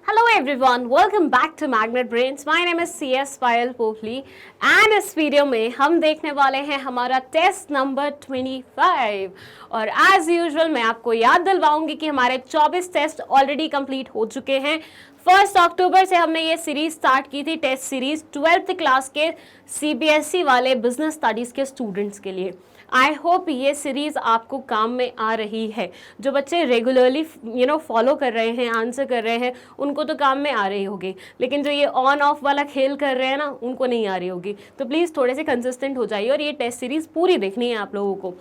Hello everyone, welcome back to Magnet Brains. My name is CS Payal Popli and इस video में हम देखने वाले हैं हमारा टेस्ट नंबर 25 और एज यूजुअल मैं आपको याद दिलवाऊंगी कि हमारे 24 टेस्ट ऑलरेडी कंप्लीट हो चुके हैं। 1 अक्टूबर से हमने ये सीरीज स्टार्ट की थी, टेस्ट सीरीज 12th क्लास के CBSE वाले बिजनेस स्टडीज के स्टूडेंट्स के लिए। आई होप ये सीरीज आपको काम में आ रही है। जो बच्चे रेगुलरली फॉलो कर रहे हैं, आंसर कर रहे हैं, उनको तो काम में आ रही होगी, लेकिन जो ये ऑन ऑफ वाला खेल कर रहे हैं ना, उनको नहीं आ रही होगी। तो प्लीज़ थोड़े से कंसिस्टेंट हो जाइए और ये टेस्ट सीरीज पूरी देखनी है आप लोगों को।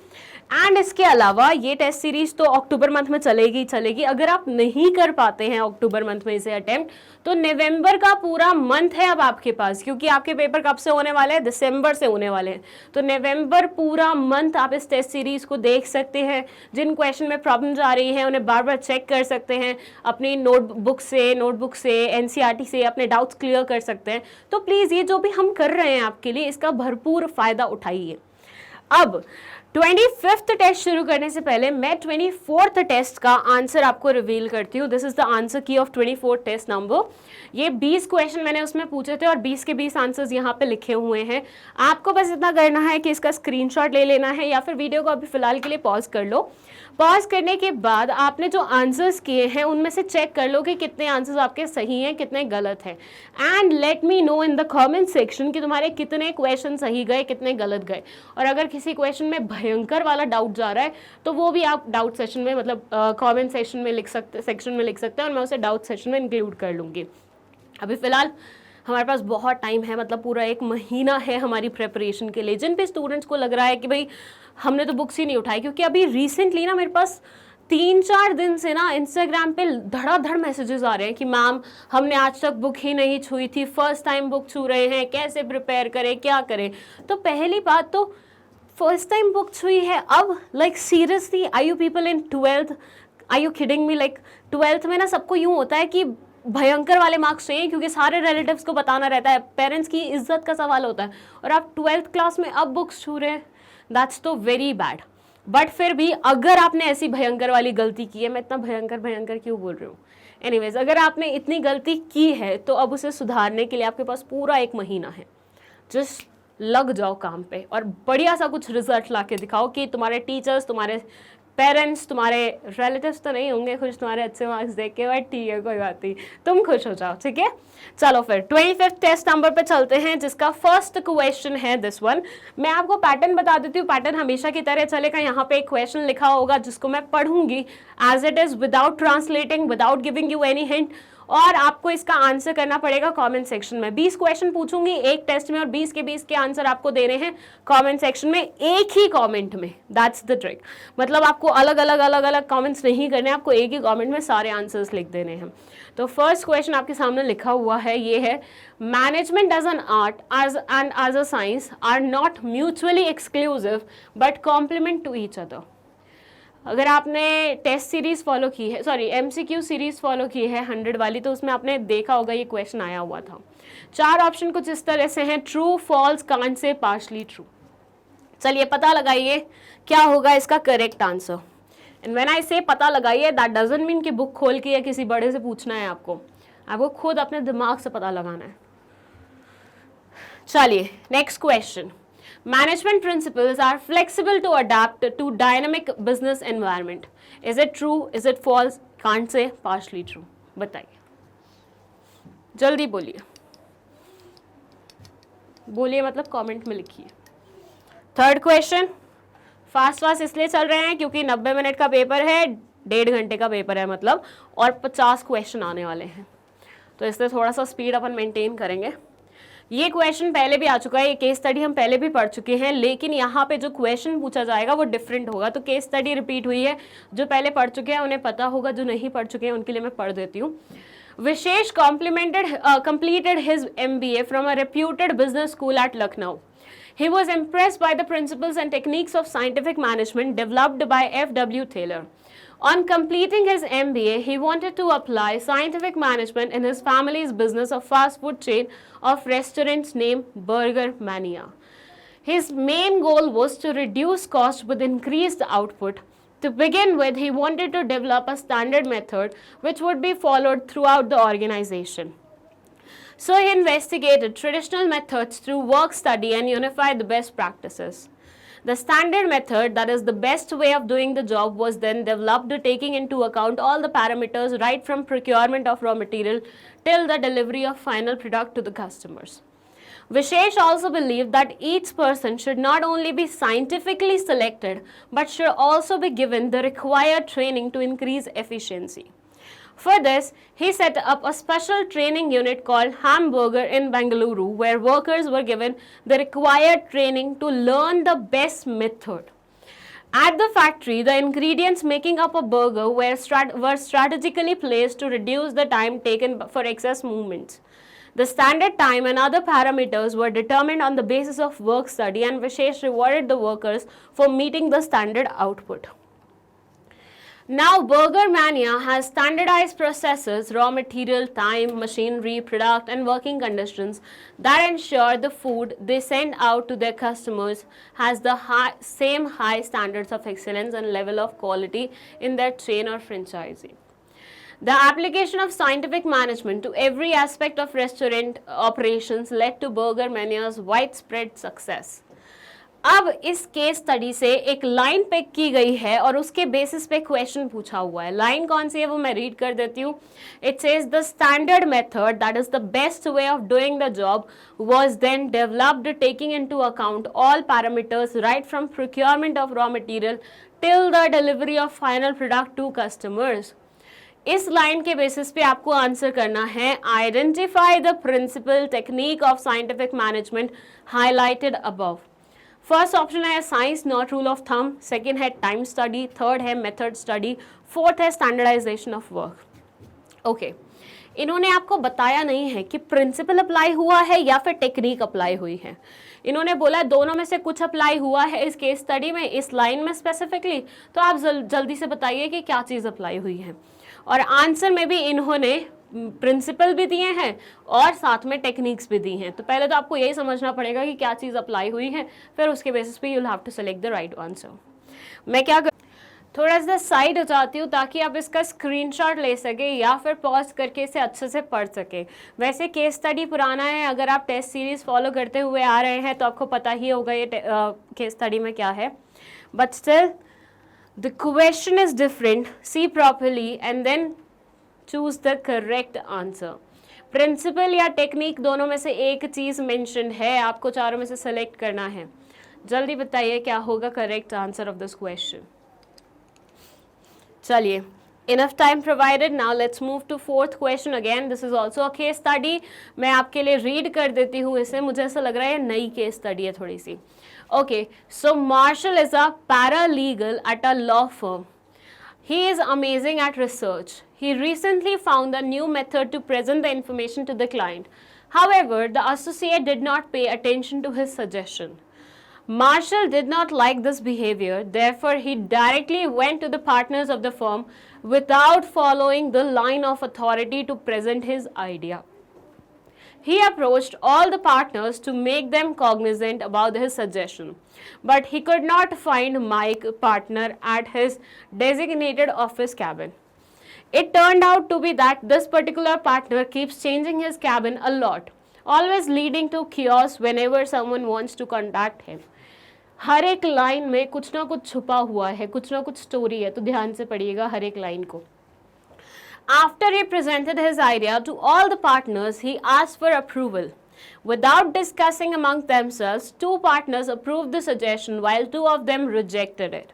एंड इसके अलावा ये टेस्ट सीरीज तो अक्टूबर मंथ में चलेगी। अगर आप नहीं कर पाते हैं अक्टूबर मंथ में इसे अटेम्प्ट, तो नवंबर का पूरा मंथ है अब आपके पास, क्योंकि आपके पेपर कब से होने वाले हैं? दिसंबर से होने वाले हैं। तो नवंबर पूरा मंथ आप इस टेस्ट सीरीज को देख सकते हैं। जिन क्वेश्चन में प्रॉब्लम्स आ रही हैं उन्हें बार बार चेक कर सकते हैं, अपनी नोटबुक से NCERT से अपने डाउट्स क्लियर कर सकते हैं। तो प्लीज़ ये जो भी हम कर रहे हैं आपके लिए, इसका भरपूर फ़ायदा उठाइए। अब 25th टेस्ट शुरू करने से पहले मैं 24th टेस्ट का आंसर आपको रिवील करती हूँ। दिस इज द आंसर की ऑफ 24th टेस्ट नंबर। ये 20 क्वेश्चन मैंने उसमें पूछे थे और 20 के 20 आंसर्स यहाँ पे लिखे हुए हैं। आपको बस इतना करना है कि इसका स्क्रीनशॉट ले लेना है, या फिर वीडियो को अभी फिलहाल के लिए पॉज कर लो। पॉज करने के बाद आपने जो आंसर्स किए हैं उनमें से चेक कर लो कि कितने आंसर्स आपके सही हैं, कितने गलत हैं। And let me know in the comment section कि तुम्हारे कितने क्वेश्चन सही गए, कितने गलत गए। और अगर किसी क्वेश्चन में भयंकर वाला डाउट जा रहा है तो वो भी आप डाउट सेशन में, मतलब कमेंट सेक्शन में लिख सकते हैं और मैं उसे डाउट सेशन में इंक्लूड कर लूँगी। अभी फ़िलहाल हमारे पास बहुत टाइम है, मतलब पूरा 1 महीना है हमारी प्रिपरेशन के लिए। जिन भी स्टूडेंट्स को लग रहा है कि भाई हमने तो बुक्स ही नहीं उठाई, क्योंकि अभी रिसेंटली ना मेरे पास 3-4 दिन से ना इंस्टाग्राम पे धड़ाधड़ मैसेजेस आ रहे हैं कि मैम हमने आज तक बुक ही नहीं छुई थी, फर्स्ट टाइम बुक छू रहे हैं, कैसे प्रिपेयर करें, क्या करें। तो पहली बात तो फर्स्ट टाइम बुक छुई है अब, like seriously I you people in 12th, I you kidding me? Like 12th में ना सबको यूँ होता है कि भयंकर वाले मार्क्स चाहिए, क्योंकि सारे रिलेटिव्स को बताना रहता है, पेरेंट्स की इज्जत का सवाल होता है, और आप 12th क्लास में अब बुक्स छू रहे हैं। दैट्स तो वेरी बैड। बट फिर भी अगर आपने ऐसी भयंकर वाली गलती की है, मैं इतना भयंकर क्यों बोल रही हूँ, एनीवेज, अगर आपने इतनी गलती की है तो अब उसे सुधारने के लिए आपके पास पूरा 1 महीना है। जस्ट लग जाओ काम पे और बढ़िया सा कुछ रिजल्ट ला के दिखाओ कि तुम्हारे टीचर्स, तुम्हारे पेरेंट्स, तुम्हारे रिलेटिव्स तो नहीं होंगे खुश तुम्हारे अच्छे मार्क्स देख के, बट ठीक है, कोई बात नहीं, तुम खुश हो जाओ, ठीक है। चलो फिर 25th टेस्ट नंबर पे चलते हैं, जिसका फर्स्ट क्वेश्चन है दिस वन। मैं आपको पैटर्न बता देती हूँ, पैटर्न हमेशा की तरह चलेगा। यहाँ पे एक क्वेश्चन लिखा होगा जिसको मैं पढ़ूंगी as it is, without translating, without giving you any hint, और आपको इसका आंसर करना पड़ेगा कमेंट सेक्शन में। 20 क्वेश्चन पूछूंगी एक टेस्ट में और 20 के 20 के आंसर आपको देने हैं कमेंट सेक्शन में, एक ही कमेंट में। That's the trick. मतलब आपको अलग अलग कमेंट्स नहीं करने, आपको एक ही कमेंट में सारे आंसर्स लिख देने हैं। तो फर्स्ट क्वेश्चन आपके सामने लिखा हुआ है, ये है, management as an art and as a science are not mutually exclusive but complement to each other. अगर आपने टेस्ट सीरीज फॉलो की है, सॉरी MCQ सीरीज फॉलो की है 100 वाली, तो उसमें आपने देखा होगा ये क्वेश्चन आया हुआ था। 4 ऑप्शन कुछ इस तरह से हैं, true, false, can't say, partially true. चलिए पता लगाइए क्या होगा इसका correct answer. And when I say पता लगाइए, दैट डजंट मीन कि बुक खोल के या किसी बड़े से पूछना है आपको खुद अपने दिमाग से पता लगाना है। चलिए next question. Management principles are flexible to adapt to dynamic business environment. Is it true? Is it false? Can't say, partially true. बताइए, जल्दी बोलिए, मतलब कमेंट में लिखिए। थर्ड क्वेश्चन, फास्ट इसलिए चल रहे हैं क्योंकि 90 मिनट का पेपर है, 1.5 घंटे का पेपर है मतलब, और 50 क्वेश्चन आने वाले हैं, तो इसलिए थोड़ा सा स्पीड अपन मेंटेन करेंगे। ये क्वेश्चन पहले भी आ चुका है, ये केस स्टडी हम पहले भी पढ़ चुके हैं, लेकिन यहाँ पे जो क्वेश्चन पूछा जाएगा वो डिफरेंट होगा। तो केस स्टडी रिपीट हुई है, जो पहले पढ़ चुके हैं उन्हें पता होगा, जो नहीं पढ़ चुके हैं उनके लिए मैं पढ़ देती हूँ। विशेष completed his MBA from a reputed business school at Lucknow. He was impressed by the principles and techniques of scientific management developed by F.W. Taylor. On completing his MBA, he wanted to apply scientific management in his family's business of fast food chain of restaurants named Burger Mania. His main goal was to reduce cost with increased output, To begin with, he wanted to develop a standard method which would be followed throughout the organization. So he investigated traditional methods through work study and unified the best practices. The standard method, that is the best way of doing the job, was then developed taking into account all the parameters right from procurement of raw material till the delivery of final product to the customers. Vishesh also believed that each person should not only be scientifically selected but should also be given the required training to increase efficiency. For this, he set up a special training unit called Hamburger in Bengaluru, where workers were given the required training to learn the best method. At the factory, the ingredients making up a burger were strategically placed to reduce the time taken for excess movements. The standard time and other parameters were determined on the basis of work study, and Vishesh rewarded the workers for meeting the standard output. Now, Burger Mania has standardized processes, raw material, time, machinery, product, and working conditions that ensure the food they send out to their customers has the same high standards of excellence and level of quality in their chain or franchisee. The application of scientific management to every aspect of restaurant operations led to Burger Mania's widespread success. अब इस case study से एक line pick की गई है और उसके basis पे क्वेश्चन पूछा हुआ है. लाइन कौन सी है वो मैं रीड कर देती हूँ. It says the standard method that is the best way of doing the job was then developed taking into account all parameters right from procurement of raw material till the delivery of final product to customers. इस line के basis पे आपको answer करना है identify the principle technique of scientific management highlighted above. First option है science not rule of thumb, second है time study, third है method study, fourth है स्टैंडर्डाइजेशन ऑफ वर्क. ओके, इन्होंने आपको बताया नहीं है कि प्रिंसिपल अप्लाई हुआ है या फिर टेक्निक अप्लाई हुई है. इन्होंने बोला दोनों में से कुछ अप्लाई हुआ है इस केस स्टडी में, इस लाइन में स्पेसिफिकली. तो आप जल्दी से बताइए कि क्या चीज़ अप्लाई हुई है. और आंसर में भी इन्होंने प्रिंसिपल भी दिए हैं और साथ में टेक्निक्स भी दी हैं. तो पहले तो आपको यही समझना पड़ेगा कि क्या चीज़ अप्लाई हुई है, फिर उसके बेसिस पे you have to select the right answer. मैं क्या थोड़ा सा साइड हो जाती हूँ ताकि आप इसका स्क्रीनशॉट ले सके या फिर पॉज करके इसे अच्छे से पढ़ सके. वैसे केस स्टडी पुराना है, अगर आप टेस्ट सीरीज फॉलो करते हुए आ रहे हैं तो आपको पता ही होगा ये केस स्टडी में क्या है. But still the question is different. See properly and then choose the correct answer. Principle या टेक्निक दोनों में से एक चीज़ मेंशन है, आपको चारों में से सेलेक्ट करना है. जल्दी बताइए क्या होगा correct answer of this question. चलिए, enough time provided. Now let's move to fourth question again. This is also a case study. मैं आपके लिए रीड कर देती हूँ इसे. मुझे ऐसा लग रहा है नई केस स्टडी है थोड़ी सी. Okay, so Marshall is a paralegal at a law firm. He is amazing at research. He recently found a new method to present the information to the client. However, the associate did not pay attention to his suggestion. Marshall did not like this behavior, therefore he directly went to the partners of the firm without following the line of authority to present his idea. He approached all the partners to make them cognizant about his suggestion, but he could not find Mike, partner, at his designated office cabin. It turned out to be that this particular partner keeps changing his cabin a lot, always leading to chaos whenever someone wants to contact him. हर एक line में कुछ ना कुछ छुपा हुआ है, कुछ ना कुछ स्टोरी है, तो ध्यान से पढ़िएगा हर एक लाइन को. After he presented his idea to all the partners, he asked for approval. Without discussing among themselves, 2 partners approved the suggestion while 2 of them rejected it.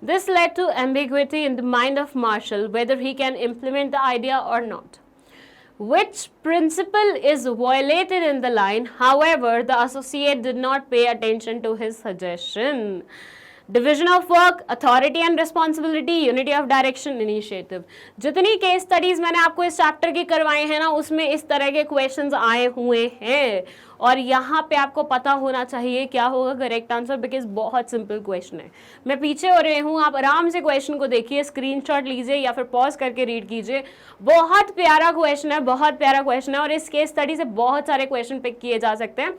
This led to ambiguity in the mind of Marshall whether he can implement the idea or not. Which principle is violated in the line? However, the associate did not pay attention to his suggestion. Division of work, authority and responsibility, unity of direction, initiative. जितनी case studies मैंने आपको इस chapter की करवाए हैं ना, उसमें इस तरह के क्वेश्चंस आए हुए हैं और यहाँ पे आपको पता होना चाहिए क्या होगा करेक्ट आंसर, बिकॉज बहुत सिंपल क्वेश्चन है. मैं पीछे हो रही हूँ, आप आराम से क्वेश्चन को देखिए, स्क्रीनशॉट लीजिए या फिर पॉज करके रीड कीजिए. बहुत प्यारा क्वेश्चन है, बहुत प्यारा क्वेश्चन है और इस केस स्टडी से बहुत सारे क्वेश्चन पिक किए जा सकते हैं.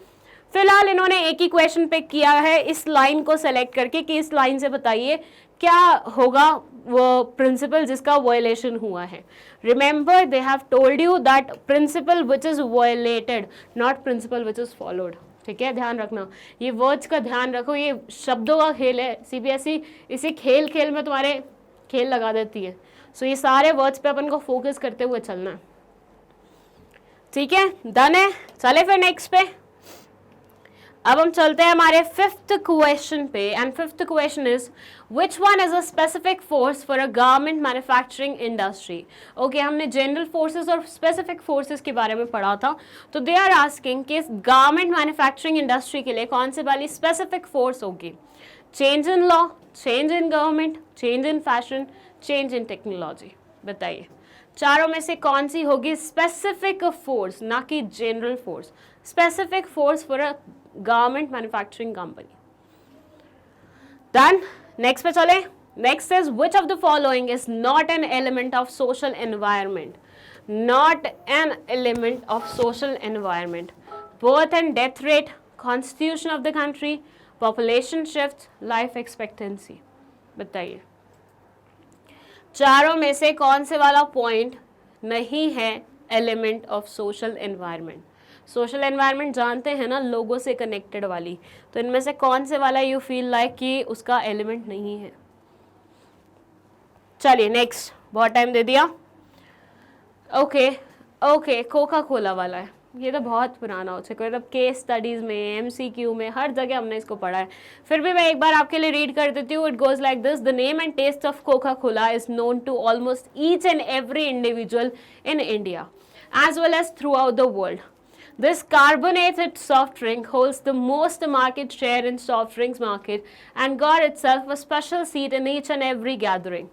फिलहाल इन्होंने एक ही क्वेश्चन पिक किया है इस लाइन को सेलेक्ट करके कि इस लाइन से बताइए क्या होगा वो प्रिंसिपल जिसका वायलेशन हुआ है. Remember they have told you that principal which is violated, not principal which is followed. ठीक है, ध्यान रखना, ये वर्ड्स का ध्यान रखो, ये शब्दों का खेल है. सीबीएसई इसी खेल खेल में तुम्हारे खेल लगा देती है. सो ये सारे वर्ड्स पे अपन को फोकस करते हुए चलना है. ठीक है, डन है. चले फिर नेक्स्ट पे. अब हम चलते हैं हमारे फिफ्थ क्वेश्चन पे. And fifth question is which one is a specific force for a garment manufacturing industry. Okay, हमने जनरल फोर्सेस और स्पेसिफिक फोर्सेस के बारे में पढ़ा था. तो दे आर आस्किंग कि इस गारमेंट मैन्युफैक्चरिंग इंडस्ट्री के लिए कौन से वाली स्पेसिफिक फोर्स होगी. Change in law, change in government, change in fashion, change in technology. बताइए चारों में से कौन सी होगी स्पेसिफिक फोर्स, ना कि general force. Specific force for a garment manufacturing company. Done. Next पे चले. Next is which of the following is not an element of social environment. Not an element of social environment. Birth and death rate, constitution of the country, population shift, life expectancy. बताइए चारों में से कौन से वाला point नहीं है element of social environment. Social environment जानते हैं ना, लोगों से कनेक्टेड वाली. तो इनमें से कौन से वाला यू फील लाइक कि उसका एलिमेंट नहीं है. चलिए नेक्स्ट, बहुत टाइम दे दिया. ओके ओके, कोका कोला वाला है. ये तो बहुत पुराना हो चुका है, मतलब केस स्टडीज में, एमसीक्यू में, हर जगह हमने इसको पढ़ा है. फिर भी मैं एक बार आपके लिए रीड कर देती हूँ. It goes like this. The name and taste of coca cola is known to almost each and every individual in India as well as throughout the world. This carbonated soft drink holds the most market share in soft drinks market and got itself a special seat in each and every gathering.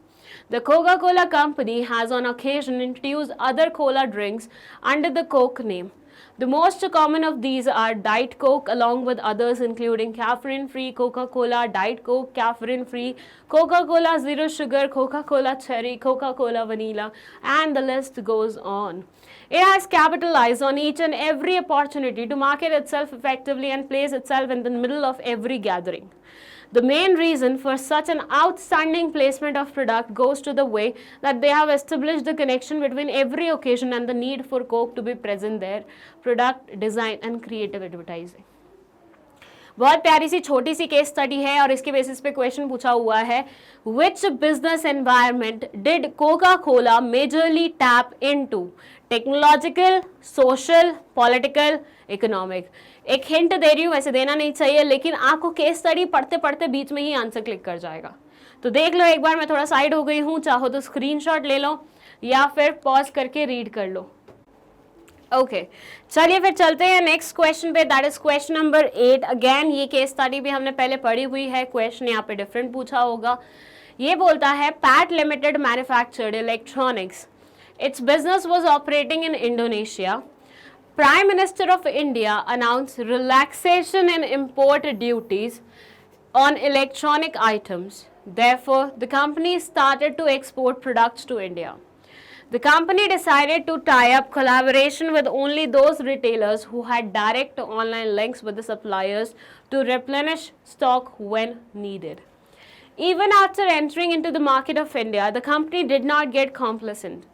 The Coca-Cola company has on occasion introduced other cola drinks under the Coke name. The most common of these are Diet Coke along with others including caffeine-free Coca-Cola, Diet Coke, caffeine-free, Coca-Cola Zero Sugar, Coca-Cola Cherry, Coca-Cola Vanilla, and the list goes on. It has capitalized on each and every opportunity to market itself effectively and place itself in the middle of every gathering. The main reason for such an outstanding placement of product goes to the way that they have established the connection between every occasion and the need for Coke to be present there, product design and creative advertising. बहुत प्यारी सी छोटी सी case study है और इसके basis पे question पूछा हुआ है. Which business environment did Coca Cola majorly tap into. Technological, social, political, economic. एक हिंट दे रही हूँ, वैसे देना नहीं चाहिए, लेकिन आपको केस स्टडी पढ़ते पढ़ते बीच में ही आंसर क्लिक कर जाएगा. तो देख लो एक बार, मैं थोड़ा साइड हो गई हूँ, चाहो तो स्क्रीनशॉट ले लो या फिर पॉज करके रीड कर लो. ओके चलिए फिर चलते हैं नेक्स्ट क्वेश्चन पे. That is question number 8. Again ये केस स्टडी भी हमने पहले पढ़ी हुई है, क्वेश्चन यहाँ पे डिफरेंट पूछा होगा. ये बोलता है PAT limited manufactured electronics. It's business was operating in Indonesia. Prime Minister of India announced relaxation in import duties on electronic items. Therefore, the company started to export products to India. The company decided to tie up collaboration with only those retailers who had direct online links with the suppliers to replenish stock when needed. Even after entering into the market of India, the company did not get complacent.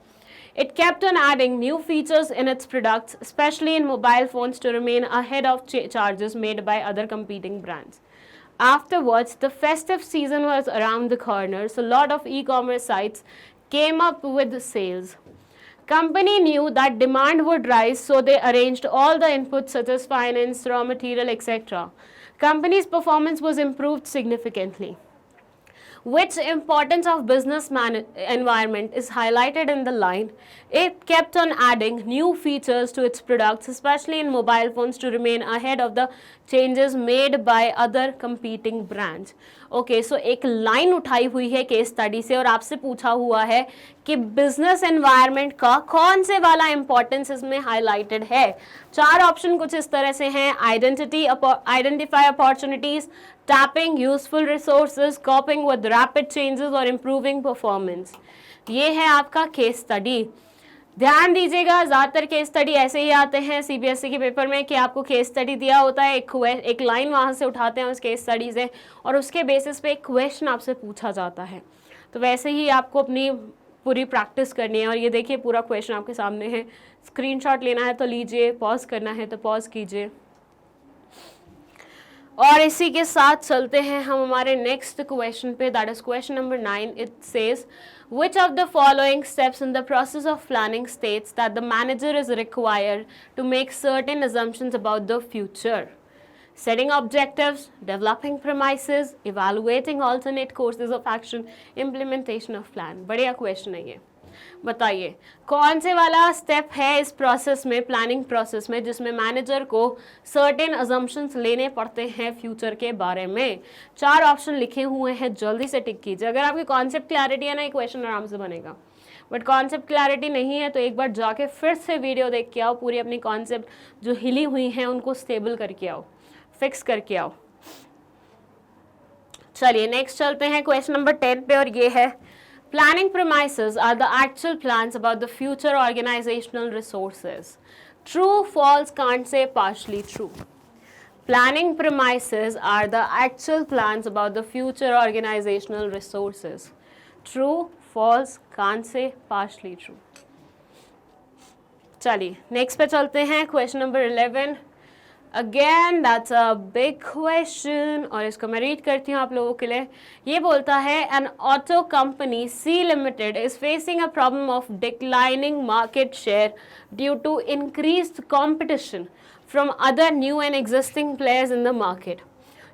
It kept on adding new features in its products, especially in mobile phones, to remain ahead of charges made by other competing brands. Afterwards, the festive season was around the corner, so a lot of e-commerce sites came up with sales. Company knew that demand would rise, so they arranged all the inputs such as finance, raw material, etc. Company's performance was improved significantly. Which importance of business environment is highlighted in the line? It kept on adding new features to its products, especially in mobile phones, to remain ahead of the changes made by other competing brands. Okay so एक line उठाई हुई है case study से और आपसे पूछा हुआ है कि बिजनेस एनवायरनमेंट का कौन से वाला इंपॉर्टेंस इसमें हाईलाइटेड है. 4 ऑप्शन कुछ इस तरह से हैं. Identify opportunities, tapping useful resources, कॉपिंग with rapid changes और इम्प्रूविंग परफॉर्मेंस. ये है आपका केस स्टडी. ध्यान दीजिएगा, ज़्यादातर केस स्टडी ऐसे ही आते हैं सीबीएसई के पेपर में कि आपको केस स्टडी दिया होता है, एक लाइन वहाँ से उठाते हैं उस केस स्टडी से और उसके बेसिस पे एक क्वेश्चन आपसे पूछा जाता है। तो वैसे ही आपको अपनी पूरी प्रैक्टिस करनी है। और ये देखिए पूरा क्वेश्चन आपके सामने है, स्क्रीनशॉट लेना है तो लीजिए, पॉज करना है तो पॉज कीजिए। और इसी के साथ चलते हैं हम हमारे नेक्स्ट क्वेश्चन पे, that is question number 9। It says which of the following steps in the process of planning states that the manager is required to make certain assumptions about the future? Setting objectives, developing premises, evaluating alternate courses of action, implementation of plan। बढ़िया question है ये। बताइए कौन से वाला step है इस process में, प्लानिंग प्रोसेस में, जिसमें मैनेजर को सर्टेन अजम्पशंस लेने पड़ते हैं फ्यूचर के बारे में। 4 ऑप्शन लिखे हुए हैं, जल्दी से टिक कीजिए। अगर आपकी कॉन्सेप्ट क्लैरिटी है ना, ये क्वेश्चन आराम से बनेगा। बट कॉन्सेप्ट क्लैरिटी नहीं है तो एक बार जाके फिर से वीडियो देख के आओ, पूरी अपनी कॉन्सेप्ट जो हिली हुई हैं उनको स्टेबल करके आओ, फिक्स करके आओ। चलिए नेक्स्ट चलते हैं क्वेश्चन नंबर 10 पे, और ये है planning premises are the actual plans about the future organizational resources. True, false, can't say, partially true. Planning premises are the actual plans about the future organizational resources. True, false, can't say, partially true. चलिए next पे चलते हैं, question number 11। Again that's a big question और इसको मैं read करती हूँ आप लोगों के लिए। ये बोलता है an auto company C limited is facing a problem of declining market share due to increased competition from other new and existing players in the market.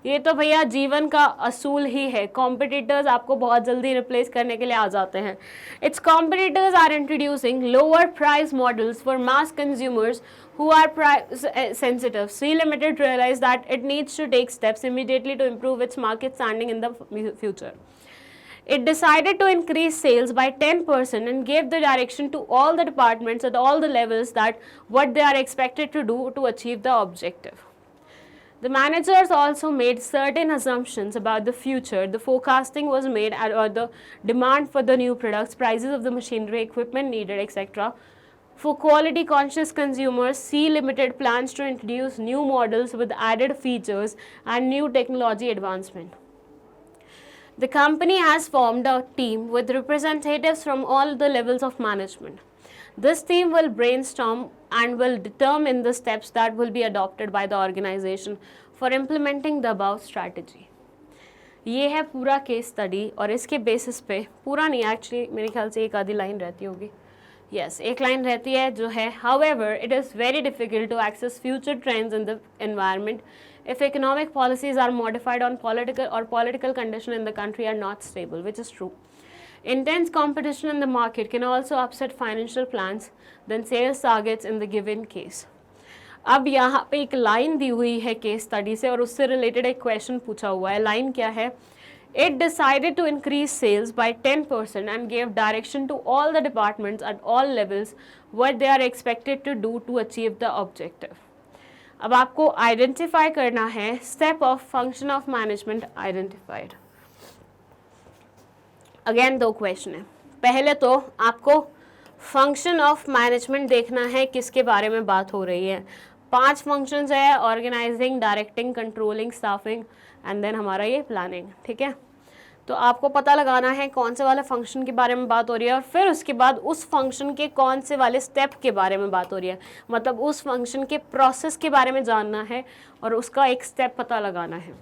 ये तो भैया जीवन का असूल ही है, कॉम्पिटिटर्स आपको बहुत जल्दी रिप्लेस करने के लिए आ जाते हैं। Its competitors are introducing lower price models for mass consumers who are price sensitive. C Limited realized that it needs to take steps immediately to improve its market standing in the future. It decided to increase sales by 10% and gave the direction to all the departments at all the levels that what they are expected to do to achieve the objective. The managers also made certain assumptions about the future. The forecasting was made at the demand for the new products, prices of the machinery, equipment needed, etc. For quality conscious consumers, C Limited plans to introduce new models with added features and new technology advancement. The company has formed a team with representatives from all the levels of management. This team will brainstorm and will determine the steps that will be adopted by the organization for implementing the above strategy. ये है पूरा case study और इसके basis पे, पूरा नहीं actually मेरे ख्याल से एक आधी लाइन रहती होगी, यस एक लाइन रहती है जो है however it is very difficult to access future trends in the environment if economic policies are modified on political condition in the country are not stable, which is true. Intense competition in the market can also upset financial plans then sales targets in the given case. अब यहाँ पे एक line दी हुई है case study से और उससे related एक क्वेश्चन पूछा हुआ है। लाइन क्या है? It decided to increase sales by 10% and gave direction to all the departments at all levels what they are expected to do to achieve the objective. अब आपको आइडेंटिफाई करना है step of function of management identified. Again 2 question है। पहले तो आपको function of management देखना है किसके बारे में बात हो रही है। 5 फंक्शंस है, organising, directing, controlling, staffing and then हमारा ये प्लानिंग, ठीक है। तो आपको पता लगाना है कौन से वाले फंक्शन के बारे में बात हो रही है और फिर उसके बाद उस फंक्शन के कौन से वाले स्टेप के बारे में बात हो रही है, मतलब उस फंक्शन के प्रोसेस के बारे में जानना है और उसका एक स्टेप पता लगाना है।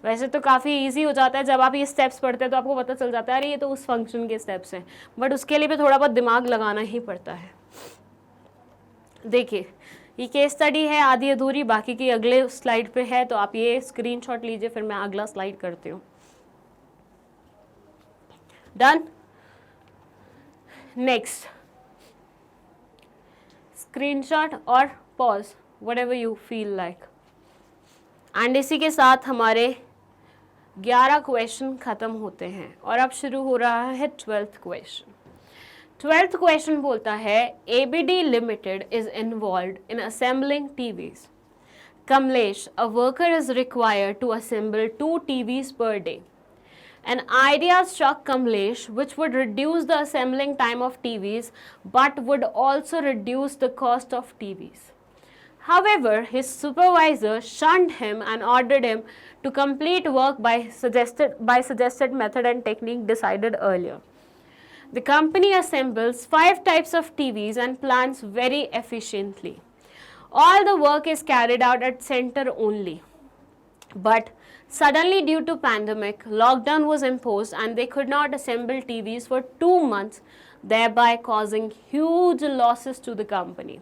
वैसे तो काफ़ी इजी हो जाता है जब आप ये स्टेप्स पढ़ते हैं तो आपको पता चल जाता है अरे ये तो उस फंक्शन के स्टेप्स हैं, बट उसके लिए भी थोड़ा बहुत दिमाग लगाना ही पड़ता है। देखिए ये केस स्टडी है आधी अधूरी, बाकी की अगले स्लाइड पे है, तो आप ये स्क्रीनशॉट लीजिए, फिर मैं अगला स्लाइड करती हूँ। डन। नेक्स्ट स्क्रीनशॉट और pause, whatever you feel like. And इसी के साथ हमारे 11 क्वेश्चन खत्म होते हैं और अब शुरू हो रहा है 12th क्वेश्चन। 12th क्वेश्चन बोलता है ABD Limited is involved in assembling TVs. Kamlesh, a worker is required to assemble 2 TVs per day. An idea struck Kamlesh which would reduce the assembling time of TVs but would also reduce the cost of TVs. However, his supervisor shunned him and ordered him to complete work by suggested method and technique decided earlier. The company assembles 5 types of TVs and plans very efficiently. All the work is carried out at center only. But suddenly, due to pandemic, lockdown was imposed and they could not assemble TVs for 2 months, thereby causing huge losses to the company.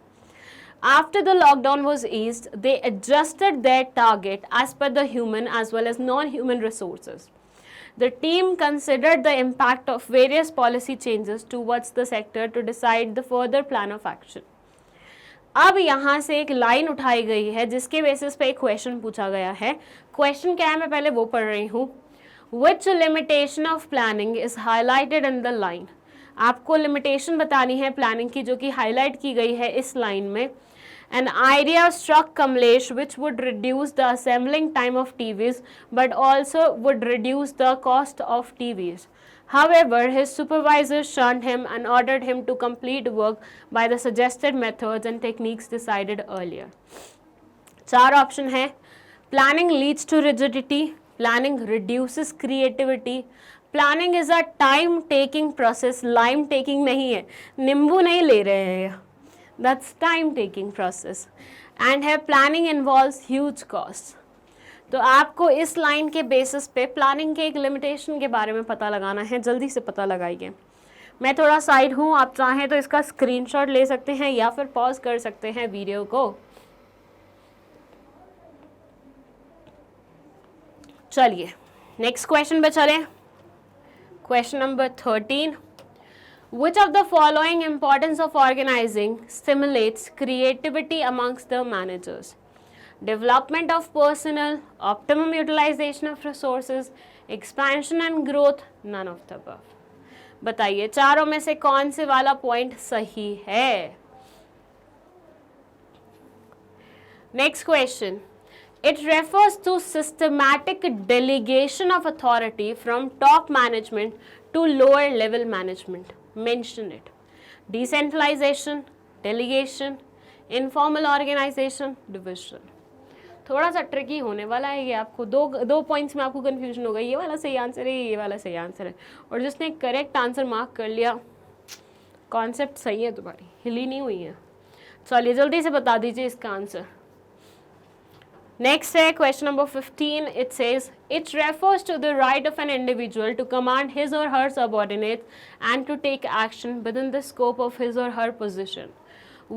After the lockdown was eased, they adjusted their target as per the human as well as non-human resources. The team considered the impact of various policy changes towards the sector to decide the further plan of action. अब यहाँ से एक line उठाई गई है जिसके basis पे एक क्वेश्चन पूछा गया है. क्वेश्चन क्या है मैं पहले वो पढ़ रही हूँ. Which limitation of planning is highlighted in the line? आपको लिमिटेशन बतानी है प्लानिंग की जो कि हाईलाइट की गई है इस लाइन में. An idea struck Kamlesh which would reduce the assembling time of TVs but also would reduce the cost of TVs. However, his supervisor shunned him and ordered him to complete work by the suggested methods and techniques decided earlier. 4 option है. Planning leads to rigidity. Planning reduces creativity. Planning is a time taking process. Lime taking नहीं है, नींबू नहीं ले रहे हैं. That's time taking process and her planning involves huge costs. तो आपको इस लाइन के बेसिस पे प्लानिंग के एक लिमिटेशन के बारे में पता लगाना है. जल्दी से पता लगाइए. मैं थोड़ा साइड हूँ, आप चाहें तो इसका स्क्रीनशॉट ले सकते हैं या फिर पॉज कर सकते हैं वीडियो को. चलिए नेक्स्ट क्वेश्चन पे चलें. Question number 13. Which of the following importance of organizing stimulates creativity amongst the managers? Development of personnel, optimum utilization of resources, expansion and growth, none of the above. बताइए चारों में से कौन से वाला पॉइंट सही है. Next question. It refers to systematic delegation of authority from top management to lower level management. Mention it. Decentralization, delegation, informal organization, division. थोड़ा सा ट्रिकी होने वाला है ये. आपको दो पॉइंट्स में आपको कंफ्यूजन होगा. ये वाला सही आंसर है, ये वाला सही आंसर है. और जिसने करेक्ट आंसर मार्क कर लिया, कॉन्सेप्ट सही है तुम्हारी, हिली नहीं हुई है. चलिए जल्दी से बता दीजिए इसका आंसर. Next है question number 15. It says it refers to the right of an individual to command his or her subordinates and to take action within the scope of his or her position.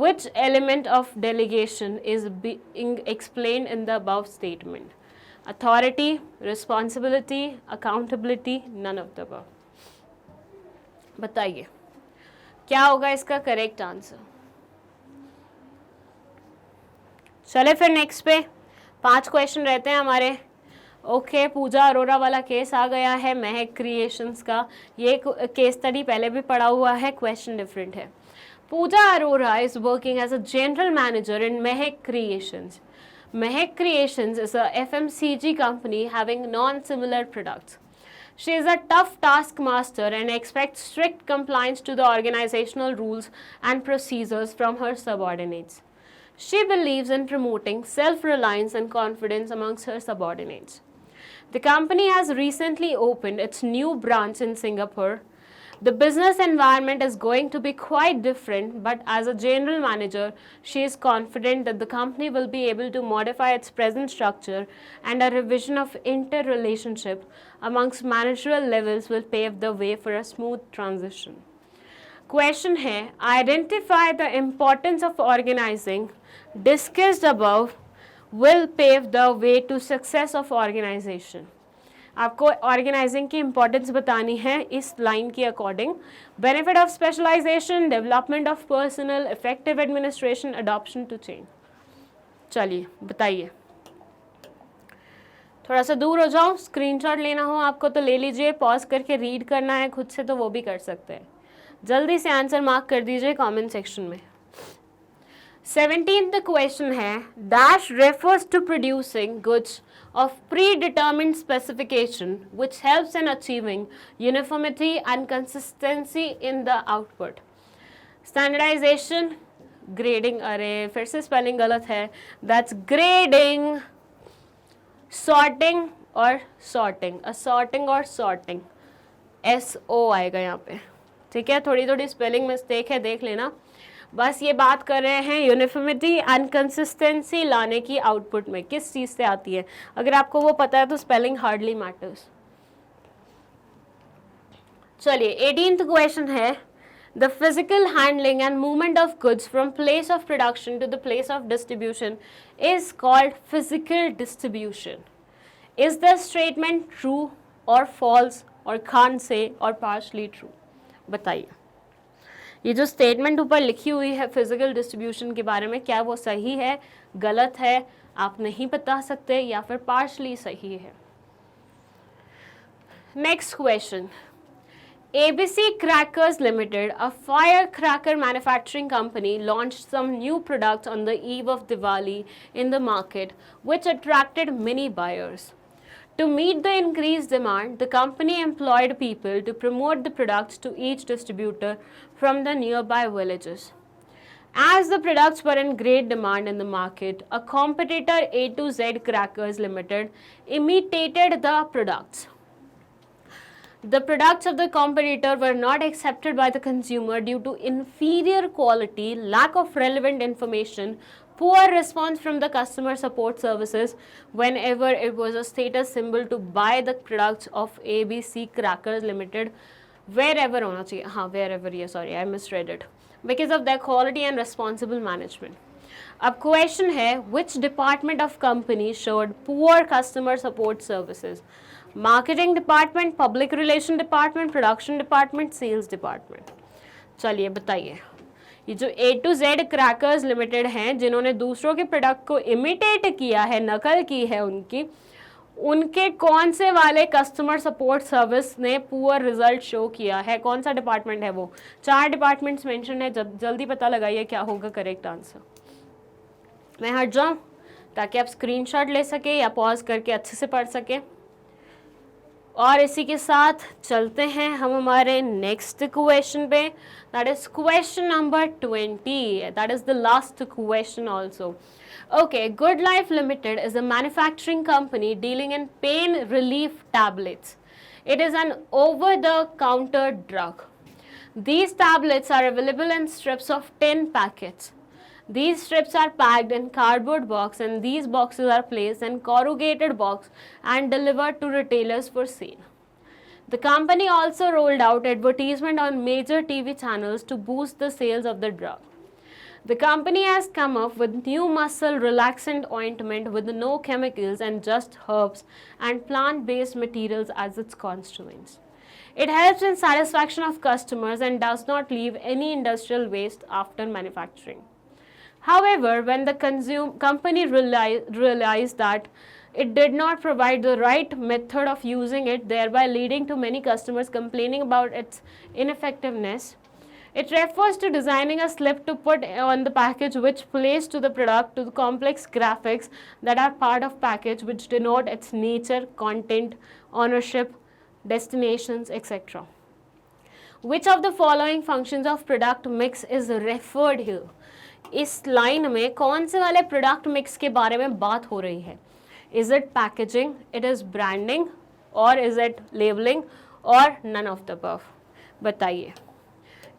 Which element of delegation is being explained in the above statement? Authority, responsibility, accountability, none of the above. बताइए क्या होगा इसका correct answer. चले फिर next पे. 5 question रहते हैं हमारे. ओके पूजा अरोरा वाला केस आ गया है महक क्रिएशंस का. ये केस स्टडी पहले भी पढ़ा हुआ है, क्वेश्चन डिफरेंट है. Pooja Arora is working as a general manager in Mahak creations. Mahak creations is a FMCG company having non-similar products. She is a tough taskmaster and expects strict compliance to the organizational rules and procedures from her subordinates. She believes in promoting self-reliance and confidence amongst her subordinates. The company has recently opened its new branch in Singapore. The business environment is going to be quite different, but as a general manager, she is confident that the company will be able to modify its present structure and a revision of interrelationship amongst managerial levels will pave the way for a smooth transition. Question है, identify the importance of organizing discussed above will pave the way to success of organization. आपको organising की importance बतानी है इस line के according. Benefit of specialisation, development of personal, effective administration, adoption to change. चलिए बताइए. थोड़ा सा दूर हो जाओ. स्क्रीनशॉट लेना हो आपको तो ले लीजिए, पॉज करके रीड करना है खुद से तो वो भी कर सकते हैं. जल्दी से आंसर मार्क कर दीजिए कमेंट सेक्शन में. 17th क्वेश्चन है, dash refers to producing goods of predetermined specification which helps in achieving uniformity and consistency in the output. Standardization, grading, अरे फिर से स्पेलिंग गलत है, that's grading, sorting और sorting, assorting और sorting, SO आएगा यहाँ पे, ठीक है, थोड़ी थोड़ी स्पेलिंग मिस्टेक है, देख लेना। बस ये बात कर रहे हैं यूनिफॉर्मिटी एंड कंसिस्टेंसी लाने की आउटपुट में, किस चीज़ से आती है। अगर आपको वो पता है तो स्पेलिंग हार्डली मैटर्स। चलिए 18th क्वेश्चन है, the physical handling and movement of goods from place of production to the place of distribution is called physical distribution. Is the statement true और फॉल्स और कांट से और partially true? बताइए, ये जो statement ऊपर लिखी हुई है फिजिकल डिस्ट्रीब्यूशन के बारे में, क्या वो सही है, गलत है, आप नहीं बता सकते, या फिर पार्शली सही है? Next question, ABC Crackers Limited, a firecracker manufacturing company, launched some new products on the eve of Diwali in the market, which attracted many buyers. To meet the increased demand, the company employed people to promote the products to each distributor from the nearby villages. As the products were in great demand in the market, a competitor, A to Z Crackers Limited, imitated the products. The products of the competitor were not accepted by the consumer due to inferior quality, lack of relevant information, poor response from the customer support services whenever it was a status symbol to buy the products of ABC Crackers Limited, wherever होना चाहिए, हाँ wherever, ये sorry I misread it, because of their quality and responsible management. अब question है, which department of company showed poor customer support services? Marketing department, public relation department, production department, sales department? चलिए बताइए, ये जो A to Z crackers limited हैं, जिन्होंने दूसरों के प्रोडक्ट को इमिटेट किया है, नकल की है उनकी, उनके कौन से वाले कस्टमर सपोर्ट सर्विस ने पुअर रिजल्ट शो किया है? कौन सा डिपार्टमेंट है वो? 4 डिपार्टमेंट्स मेंशन है, जल्दी पता लगाइए क्या होगा करेक्ट आंसर। मैं हट जाऊँ ताकि आप स्क्रीनशॉट ले सके या पॉज करके अच्छे से पढ़ सके। और इसी के साथ चलते हैं हम हमारे नेक्स्ट क्वेश्चन पे, that is question number 20, that is the last question also. Okay, Good Life Limited is a manufacturing company dealing in pain relief tablets. It is an over-the-counter drug. These tablets are available in strips of 10 packets. These strips are packed in cardboard box and these boxes are placed in corrugated box and delivered to retailers for sale. The company also rolled out advertisement on major TV channels to boost the sales of the drug. The company has come up with new muscle relaxant ointment with no chemicals and just herbs and plant-based materials as its constituents. It helps in satisfaction of customers and does not leave any industrial waste after manufacturing. However, when the company realized that it did not provide the right method of using it, thereby leading to many customers complaining about its ineffectiveness, it refers to designing a slip to put on the package which plays to the product to the complex graphics that are part of package which denote its nature, content, ownership, destinations, etc. Which of the following functions of product mix is referred here? इस line में कौन से वाले product mix के बारे में बात हो रही है? Is it packaging, it is branding, और इज इट लेबलिंग, और नन ऑफ द अबव? बताइए।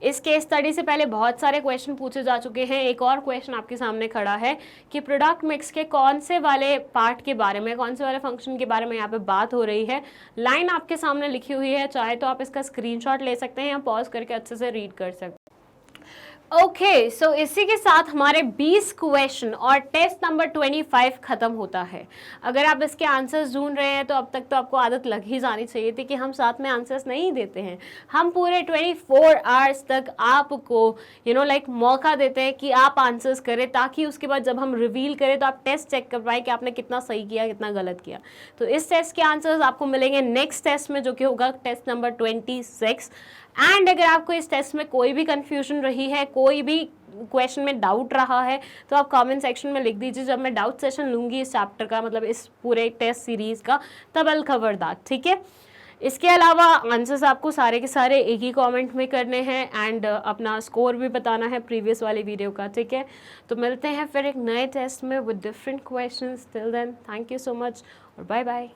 इस केस स्टडी से पहले बहुत सारे क्वेश्चन पूछे जा चुके हैं। एक और क्वेश्चन आपके सामने खड़ा है कि प्रोडक्ट मिक्स के कौन से वाले पार्ट के बारे में, कौन से वाले फंक्शन के बारे में यहाँ पे बात हो रही है। लाइन आपके सामने लिखी हुई है, चाहे तो आप इसका स्क्रीनशॉट ले सकते हैं या पॉज करके अच्छे से रीड कर सकते हैं। ओके, सो इसी के साथ हमारे 20 क्वेश्चन और टेस्ट नंबर 25 खत्म होता है। अगर आप इसके आंसर्स ढूंढ रहे हैं तो अब तक तो आपको आदत लग ही जानी चाहिए थी कि हम साथ में आंसर्स नहीं देते हैं। हम पूरे 24 आवर्स तक आपको लाइक मौका देते हैं कि आप आंसर्स करें, ताकि उसके बाद जब हम रिवील करें तो आप टेस्ट चेक कर पाएँ कि आपने कितना सही किया, कितना गलत किया। तो इस टेस्ट के आंसर्स आपको मिलेंगे नेक्स्ट टेस्ट में, जो कि होगा टेस्ट नंबर 26। एंड अगर आपको इस टेस्ट में कोई भी कंफ्यूजन रही है, कोई भी क्वेश्चन में डाउट रहा है, तो आप कमेंट सेक्शन में लिख दीजिए। जब मैं डाउट सेशन लूँगी इस चैप्टर का, मतलब इस पूरे टेस्ट सीरीज़ का, तब आई विल कवर दैट, ठीक है। इसके अलावा आंसर्स आपको सारे के सारे एक ही कमेंट में करने हैं एंड अपना स्कोर भी बताना है प्रीवियस वाली वीडियो का, ठीक है। तो मिलते हैं फिर एक नए टेस्ट में with different questions. Till then thank you so much और बाय बाय।